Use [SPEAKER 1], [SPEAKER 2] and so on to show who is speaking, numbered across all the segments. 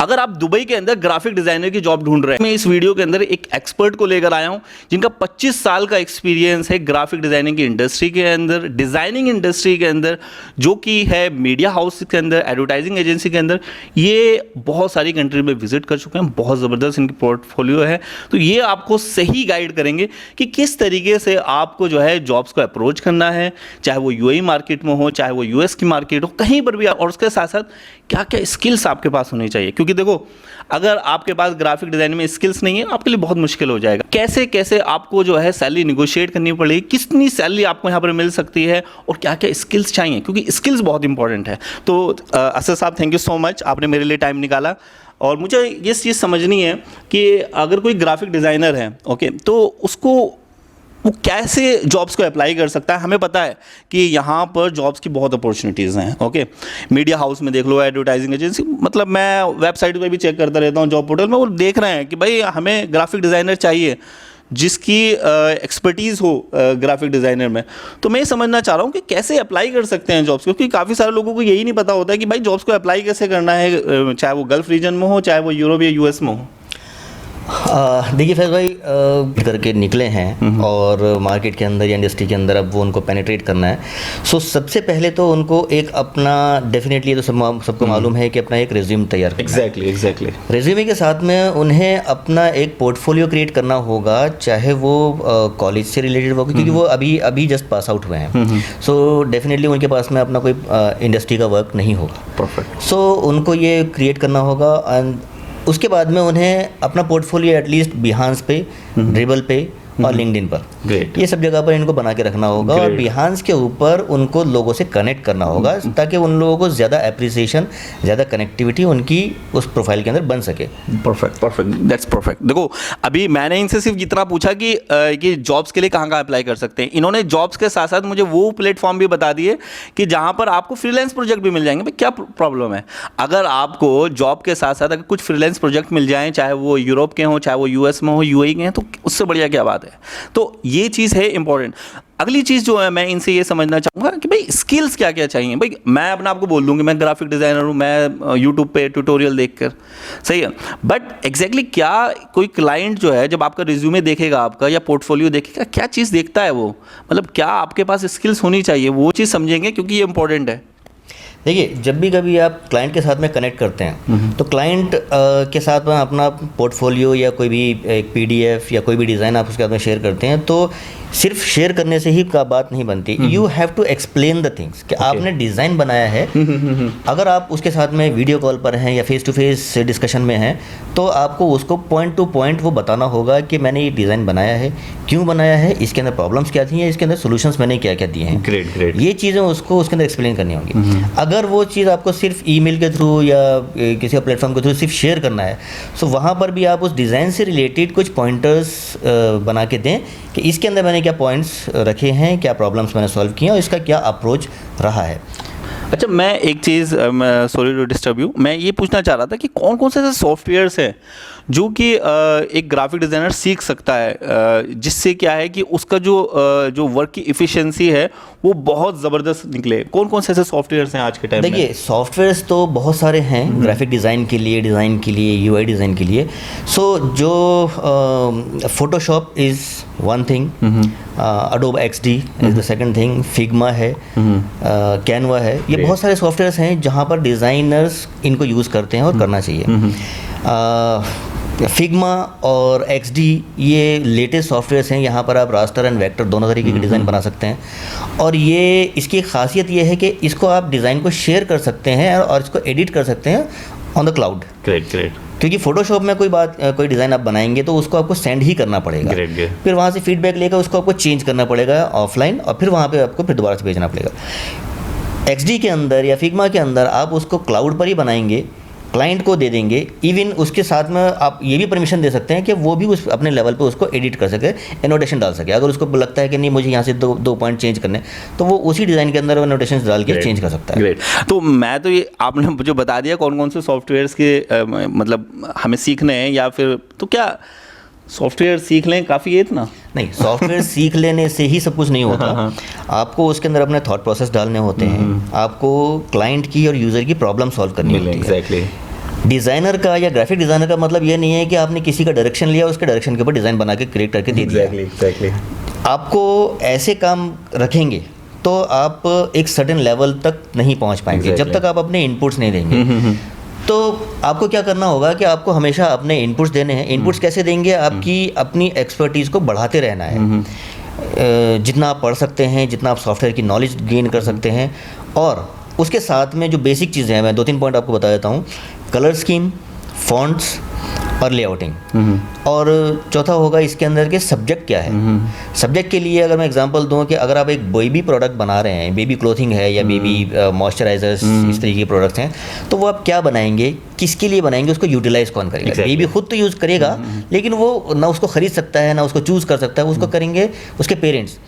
[SPEAKER 1] अगर आप दुबई के अंदर ग्राफिक डिजाइनर की जॉब ढूंढ रहे हैं, मैं इस वीडियो के अंदर एक एक्सपर्ट को लेकर आया हूं जिनका 25 साल का एक्सपीरियंस है ग्राफिक डिजाइनिंग की इंडस्ट्री के अंदर, डिजाइनिंग इंडस्ट्री के अंदर, जो कि है मीडिया हाउस के अंदर, एडवर्टाइजिंग एजेंसी के अंदर। ये बहुत सारी कंट्री में विजिट कर चुके हैं, बहुत ज़बरदस्त इनकी पोर्टफोलियो है। तो ये आपको सही गाइड करेंगे कि किस तरीके से आपको जो है जॉब्स को अप्रोच करना है, चाहे वो यूएई मार्केट में हो, चाहे वो यूएस की मार्केट हो, कहीं पर भी। और उसके साथ साथ क्या क्या स्किल्स आपके पास होनी चाहिए, क्योंकि देखो अगर आपके पास ग्राफिक डिजाइन में स्किल्स नहीं है आपके लिए बहुत मुश्किल हो जाएगा। कैसे कैसे आपको जो है सैलरी निगोशिएट करनी पड़ेगी, कितनी सैलरी आपको यहाँ पर मिल सकती है, और क्या क्या स्किल्स चाहिए, क्योंकि स्किल्स बहुत इंपॉर्टेंट है। तो असद साहब, थैंक यू सो मच, आपने मेरे लिए टाइम निकाला। और मुझे ये चीज़ समझनी है कि अगर कोई ग्राफिक डिज़ाइनर है, ओके, तो उसको वो कैसे जॉब्स को अप्लाई कर सकता है। हमें पता है कि यहाँ पर जॉब्स की बहुत अपॉर्चुनिटीज़ हैं, ओके। मीडिया हाउस में देख लो, एडवर्टाइजिंग एजेंसी, मतलब मैं वेबसाइट पे भी चेक करता रहता हूँ, जॉब पोर्टल में वो देख रहे हैं कि भाई हमें ग्राफिक डिज़ाइनर चाहिए जिसकी एक्सपर्टीज़ हो ग्राफिक डिज़ाइनर में। तो मैं ये समझना चाह रहा हूँ कि कैसे अप्लाई कर सकते हैं जॉब्स, क्योंकि काफ़ी सारे लोगों को यही नहीं पता होता है कि भाई जॉब्स को अप्लाई कैसे करना है, चाहे वो गल्फ़ रीजन में हो, चाहे वो यूरोप या यूएस में हो।
[SPEAKER 2] देखिए फैज़ भाई, करके निकले हैं और मार्केट के अंदर या इंडस्ट्री के अंदर अब वो उनको पेनिट्रेट करना है। सो सबसे पहले तो उनको एक अपना, डेफिनेटली तो सबको मालूम है कि अपना एक रिज्यूम तैयार करना है।
[SPEAKER 1] एग्जैक्टली।
[SPEAKER 2] रिज्यूमे के साथ में उन्हें अपना एक पोर्टफोलियो क्रिएट करना होगा, चाहे वो कॉलेज से रिलेटेड हो, क्योंकि वो अभी जस्ट पास आउट हुए हैं। सो डेफिनेटली उनके पास में अपना कोई इंडस्ट्री का वर्क नहीं होगा।
[SPEAKER 1] परफेक्ट।
[SPEAKER 2] सो उनको ये क्रिएट करना होगा, एंड उसके बाद में उन्हें अपना पोर्टफोलियो एटलीस्ट बिहांस पे, ड्रिबल पे और लिंक्डइन पर,
[SPEAKER 1] ग्रेट,
[SPEAKER 2] ये सब जगह पर इनको बना के रखना होगा। और बिहांस के ऊपर उनको लोगों से कनेक्ट करना होगा ताकि उन लोगों को ज़्यादा एप्रिसिएशन, ज़्यादा कनेक्टिविटी उनकी उस प्रोफाइल के अंदर बन सके।
[SPEAKER 1] Perfect, that's perfect. देखो अभी मैंने इनसे सिर्फ इतना पूछा कि जॉब्स के लिए कहाँ अप्लाई कर सकते हैं। इन्होंने जॉब्स के साथ साथ मुझे वो प्लेटफॉर्म भी बता दिए कि जहाँ पर आपको फ्रीलांस प्रोजेक्ट भी मिल जाएंगे। भाई क्या प्रॉब्लम है, अगर आपको जॉब के साथ साथ अगर कुछ फ्रीलांस प्रोजेक्ट मिल जाएँ, चाहे वो यूरोप के हों, चाहे वो यूएस में हो, यूएई के हैं, तो उससे बढ़िया क्या बात है। तो ये चीज़ है इंपॉर्टेंट। अगली चीज़ जो है मैं इनसे ये समझना चाहूँगा कि भाई स्किल्स क्या क्या चाहिए। भाई मैं अपने आप को बोल दूँ कि मैं ग्राफिक डिज़ाइनर हूँ, मैं यूट्यूब पे ट्यूटोरियल देखकर, सही है, बट एग्जैक्टली क्या कोई क्लाइंट जो है जब आपका रिज्यूमे देखेगा आपका या पोर्टफोलियो देखेगा, क्या चीज़ देखता है वो, मतलब क्या आपके पास स्किल्स होनी चाहिए, वो चीज़ समझेंगे, क्योंकि ये इंपॉर्टेंट है।
[SPEAKER 2] देखिए, जब भी कभी आप क्लाइंट के साथ में कनेक्ट करते हैं तो क्लाइंट के साथ में अपना पोर्टफोलियो या कोई भी एक पीडीएफ या कोई भी डिज़ाइन आप उसके साथ में शेयर करते हैं, तो सिर्फ शेयर करने से ही का बात नहीं बनती। You have to explain the things कि आपने डिज़ाइन बनाया है। अगर आप उसके साथ में वीडियो कॉल पर हैं या फेस टू फेस डिस्कशन में हैं, तो आपको उसको पॉइंट टू पॉइंट वो बताना होगा कि मैंने ये डिज़ाइन बनाया है, क्यों बनाया है, इसके अंदर प्रॉब्लम्स क्या थी, या इसके अंदर सोल्यूशंस मैंने क्या क्या दिए हैं।
[SPEAKER 1] ग्रेट।
[SPEAKER 2] ये चीज़ें उसको उसके अंदर एक्सप्लेन करनी होंगी। अगर वो चीज़ आपको सिर्फ ईमेल के थ्रू या किसी प्लेटफॉर्म के थ्रू सिर्फ शेयर करना है, सो वहाँ पर भी आप उस डिज़ाइन से रिलेटेड कुछ पॉइंटर्स बना के दें कि इसके अंदर मैंने क्या पॉइंट्स रखे हैं, क्या प्रॉब्लम्स मैंने सॉल्व किए और इसका क्या अप्रोच रहा है।
[SPEAKER 1] अच्छा, मैं एक चीज़, सॉरी टू डिस्टर्ब यू, मैं ये पूछना चाह रहा था कि कौन कौन से ऐसे सॉफ्टवेयर्स हैं जो कि एक ग्राफिक डिज़ाइनर सीख सकता है, जिससे क्या है कि उसका जो वर्क की इफ़िशियंसी है वो बहुत ज़बरदस्त निकले। कौन कौन से ऐसे सॉफ्टवेयर्स हैं आज के टाइम में?
[SPEAKER 2] देखिए, सॉफ्टवेयर्स तो बहुत सारे हैं ग्राफिक डिज़ाइन के लिए, यूआई डिज़ाइन के लिए। सो जो Photoshop is one thing, Adobe XD is the second thing, Figma है, कैनवा है। ये बहुत सारे सॉफ्टवेयर्स हैं जहाँ पर डिज़ाइनर्स इनको यूज़ करते हैं और करना चाहिए। फिग्मा और XD ये लेटेस्ट सॉफ्टवेयर्स हैं। यहाँ पर आप रास्टर एंड वेक्टर दोनों तरीके के डिज़ाइन बना सकते हैं, और ये इसकी खासियत ये है कि इसको आप डिज़ाइन को शेयर कर सकते हैं और इसको एडिट कर सकते हैं ऑन द क्लाउड।
[SPEAKER 1] ग्रेट।
[SPEAKER 2] क्योंकि फोटोशॉप में कोई डिज़ाइन आप बनाएंगे तो उसको आपको सेंड ही करना पड़ेगा। फिर वहाँ से फीडबैक लेकर उसको आपको चेंज करना पड़ेगा ऑफलाइन, और फिर वहाँ पे आपको फिर दोबारा से भेजना पड़ेगा। XD के अंदर या फिग्मा के अंदर आप उसको क्लाउड पर ही बनाएंगे, क्लाइंट को दे देंगे। इवन उसके साथ में आप ये भी परमिशन दे सकते हैं कि वो भी उस अपने लेवल पे उसको एडिट कर सके, एनोटेशन डाल सके। अगर उसको लगता है कि नहीं मुझे यहाँ से दो पॉइंट चेंज करने, तो वो उसी डिज़ाइन के अंदर एनोटेशन डाल के चेंज कर सकता है।
[SPEAKER 1] ग्रेट। तो मैं तो ये आपने मुझे बता दिया कौन कौन से सॉफ्टवेयर्स के मतलब हमें सीखने हैं, या फिर तो क्या सॉफ्टवेयर सीख लें काफ़ी है इतना?
[SPEAKER 2] नहीं, सॉफ्टवेयर सीख लेने से ही सब कुछ नहीं होता। आपको उसके अंदर अपने थॉट प्रोसेस डालने होते हैं, आपको क्लाइंट की और यूज़र की प्रॉब्लम सॉल्व करनी होती है।
[SPEAKER 1] एग्जैक्टली।
[SPEAKER 2] डिज़ाइनर का या ग्राफिक डिज़ाइनर का मतलब ये नहीं है कि आपने किसी का डायरेक्शन लिया, उसके डायरेक्शन के ऊपर डिज़ाइन बना के क्रिएट करके दे दिया।
[SPEAKER 1] एग्जैक्टली।
[SPEAKER 2] आपको ऐसे काम रखेंगे तो आप एक सर्टेन लेवल तक नहीं पहुंच पाएंगे जब तक आप अपने इनपुट्स नहीं देंगे। तो आपको क्या करना होगा कि आपको हमेशा अपने इनपुट्स देने हैं। इनपुट्स कैसे देंगे? आपकी अपनी एक्सपर्टीज़ को बढ़ाते रहना है। जितना आप पढ़ सकते हैं, जितना आप सॉफ्टवेयर की नॉलेज गेन कर सकते हैं, और उसके साथ में जो बेसिक चीज़ें हैं, मैं 2-3 पॉइंट आपको बता देता हूँ। कलर स्कीम, फॉन्ट्स और लेआउटिंग। और चौथा होगा इसके अंदर के सब्जेक्ट क्या है। सब्जेक्ट के लिए अगर मैं एग्जांपल दूं कि अगर आप एक बेबी प्रोडक्ट बना रहे हैं, बेबी क्लोथिंग है या बेबी मॉइस्चराइजर्स, इस तरीके के प्रोडक्ट्स हैं, तो वो आप क्या बनाएंगे, किसके लिए बनाएंगे, उसको यूटिलाइज कौन करेगा? बेबी खुद तो यूज़ करेगा, लेकिन वो ना उसको खरीद सकता है, ना उसको चूज़ कर सकता है, उसको करेंगे उसके पेरेंट्स।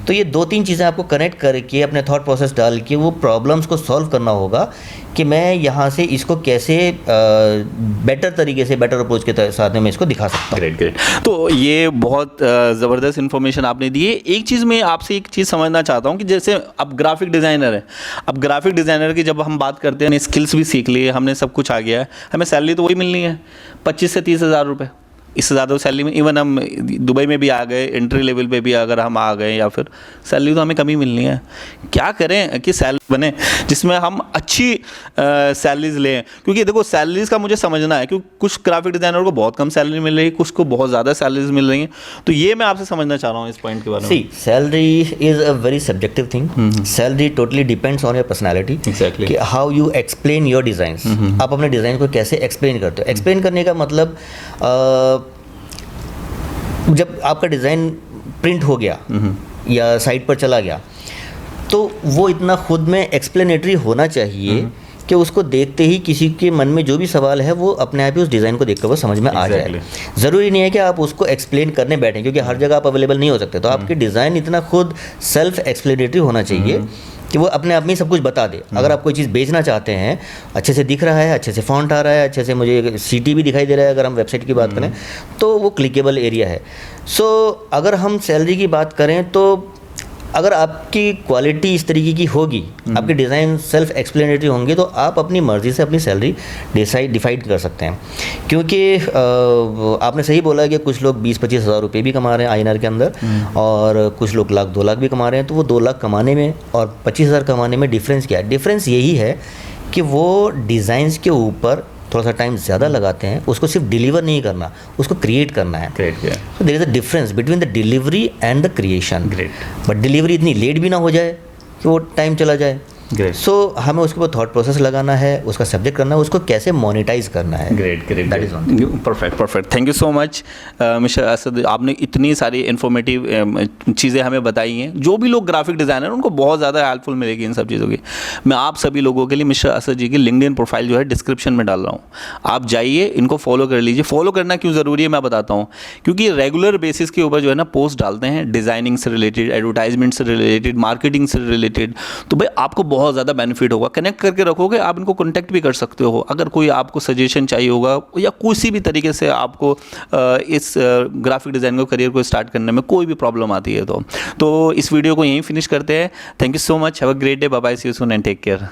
[SPEAKER 2] तो ये 2-3 चीज़ें आपको कनेक्ट करके अपने थॉट प्रोसेस डाल के वो प्रॉब्लम्स को सॉल्व करना होगा कि मैं यहाँ से इसको कैसे बेटर तरीके से, बेटर अप्रोच के साथ में मैं इसको दिखा सकता हूँ।
[SPEAKER 1] ग्रेट। तो ये बहुत ज़बरदस्त इन्फॉर्मेशन आपने दी है। एक चीज़ मैं आपसे एक चीज़ समझना चाहता हूँ कि जैसे अब ग्राफिक डिज़ाइनर है, अब ग्राफिक डिज़ाइनर की जब हम बात करते हैं, स्किल्स भी सीख लिए, हमने सब कुछ आ गया है, हमें सैलरी तो वही मिलनी है 25 से 30 हज़ार रुपये। इससे ज़्यादा सैलरी में इवन हम दुबई में भी आ गए, एंट्री लेवल पे भी अगर हम आ गए, या फिर सैलरी तो हमें कम ही मिलनी है। क्या करें कि सैलरी बने जिसमें हम अच्छी सैलरीज लें? क्योंकि देखो सैलरीज का मुझे समझना है, क्योंकि कुछ ग्राफिक डिज़ाइनर को बहुत कम सैलरी मिल रही है, कुछ को बहुत ज़्यादा सैलरीज मिल रही हैं। तो ये मैं आपसे समझना चाह रहा हूँ इस पॉइंट के बारे में।
[SPEAKER 2] See, salary is a very subjective thing. Salary totally depends on your personality, कि how you explain your designs. आप अपने डिज़ाइन को कैसे एक्सप्लेन करते हो। एक्सप्लेन करने का मतलब जब आपका डिज़ाइन प्रिंट हो गया या साइट पर चला गया, तो वो इतना खुद में एक्सप्लेनेटरी होना चाहिए कि उसको देखते ही किसी के मन में जो भी सवाल है वो अपने आप ही उस डिज़ाइन को देखकर वो समझ में आ जाए। ज़रूरी नहीं है कि आप उसको एक्सप्लेन करने बैठें, क्योंकि हर जगह आप अवेलेबल नहीं हो सकते। तो आपकी डिज़ाइन इतना खुद सेल्फ एक्सप्लेनेटरी होना चाहिए कि वो अपने आप में सब कुछ बता दे। अगर आप कोई चीज़ बेचना चाहते हैं, अच्छे से दिख रहा है, अच्छे से फॉन्ट आ रहा है, अच्छे से मुझे सीटी भी दिखाई दे रहा है, अगर हम वेबसाइट की बात करें तो वो क्लिकेबल एरिया है। सो अगर हम सैलरी की बात करें तो अगर आपकी क्वालिटी इस तरीके की होगी, आपके डिज़ाइन सेल्फ एक्सप्लेनेटरी होंगे, तो आप अपनी मर्ज़ी से अपनी सैलरी डिसाइड कर सकते हैं। क्योंकि आपने सही बोला कि कुछ लोग 20-25 हज़ार रुपये भी कमा रहे हैं INR के अंदर, और कुछ लोग 1-2 लाख भी कमा रहे हैं। तो वो 2 लाख कमाने में और 25 हज़ार कमाने में डिफरेंस क्या है? डिफरेंस यही है कि वो डिज़ाइंस के ऊपर थोड़ा सा टाइम ज़्यादा लगाते हैं, उसको सिर्फ डिलीवर नहीं करना, उसको क्रिएट करना है। So there is a difference between the delivery and the creation. But delivery इतनी लेट भी ना हो जाए कि वो टाइम चला जाए। सो हमें उसके ऊपर थॉट प्रोसेस लगाना है, उसका सब्जेक्ट करना है, उसको कैसे मोनेटाइज करना है।
[SPEAKER 1] Great.
[SPEAKER 2] That is one.
[SPEAKER 1] Perfect. Thank you so much mister Asad, आपने इतनी सारी इन्फॉर्मेटिव चीज़ें हमें बताई हैं। जो भी लोग ग्राफिक डिज़ाइनर उनको बहुत ज़्यादा हेल्पफुल मिलेगी इन सब चीज़ों की। मैं आप सभी लोगों के लिए मिस्टर असद जी की लिंक्डइन प्रोफाइल जो है डिस्क्रिप्शन में डाल रहा हूँ, आप जाइए, इनको फॉलो कर लीजिए। फॉलो करना क्यों ज़रूरी है मैं बताता हूँ। क्योंकि रेगुलर बेसिस के ऊपर जो है ना पोस्ट डालते हैं डिज़ाइनिंग से रिलेटेड, एडवर्टाइजमेंट से रिलेटेड, मार्केटिंग से रिलेटेड। तो भाई आपको बहुत ज़्यादा बेनिफिट होगा। कनेक्ट करके रखोगे, आप इनको कॉन्टैक्ट भी कर सकते हो। अगर कोई आपको सजेशन चाहिए होगा या किसी भी तरीके से आपको इस ग्राफिक डिज़ाइन को करियर को स्टार्ट करने में कोई भी प्रॉब्लम आती है तो इस वीडियो को यहीं फिनिश करते हैं। Thank you so much. Have a great day. Bye bye. See you soon and take care.